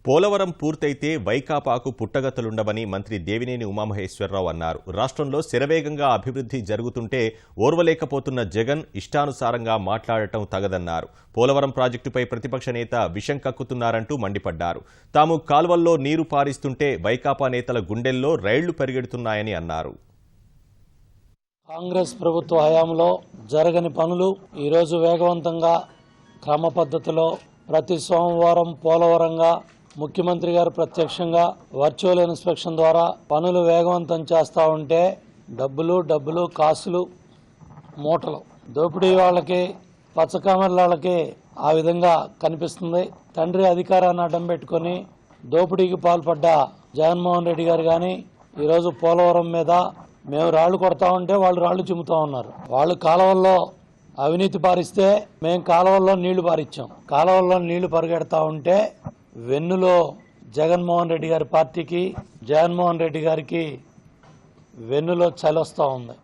పోలవరం పూర్తయితే వైకాపాకు పుట్టగతులుండవని మంత్రి దేవినేని ఉమామహేశ్వరరావు అన్నారు. రాష్ట్రంలో శరవేగంగా అభివృద్ధి జరుగుతుంటే ఓర్వలేకపోతున్న జగన్ ఇష్టానుసారంగా మాట్లాడటం తగదన్నారు. పోలవరం ప్రాజెక్టుపై ప్రతిపక్ష నేత విషం కక్కుతున్నారంటూ మండిపడ్డారు. తాము కాల్వల్లో నీరు పారిస్తుంటే వైకాపా నేతల గుండెల్లో రైళ్లు పరిగెడుతున్నాయని అన్నారు. కాంగ్రెస్ ప్రభుత్వ హయాంలో జరగని పనులు ఈరోజు వేగవంతంగా క్రమ పద్ధతిలో ప్రతి సోమవారం పోలవరంగా ముఖ్యమంత్రి గారు ప్రత్యక్షంగా వర్చువల్ ఇన్స్పెక్షన్ ద్వారా పనులు వేగవంతం చేస్తూ ఉంటే డబ్బులు కాసులు మూటలు దోపిడీ వాళ్ళకి పచ్చకామెర్లకి ఆ విధంగా కనిపిస్తుంది. తండ్రి అధికారాన్ని అడ్డం పెట్టుకుని దోపిడీకి పాల్పడ్డ జగన్మోహన్ రెడ్డి గారు కానీ ఈరోజు పోలవరం మీద మేము రాళ్లు కొడతా ఉంటే వాళ్ళు రాళ్లు చిమ్ముతా ఉన్నారు. వాళ్ళు కాలువల్లో అవినీతి పారిస్తే మేము కాలువల్లో నీళ్లు పారిచ్చాం. కాలువల్లో నీళ్లు పరిగెడతా ఉంటే వెన్నులో జగన్మోహన్ రెడ్డి గారి పార్టీకి జగన్మోహన్ రెడ్డి గారికి వెన్నులో చలి వస్తూ ఉంది.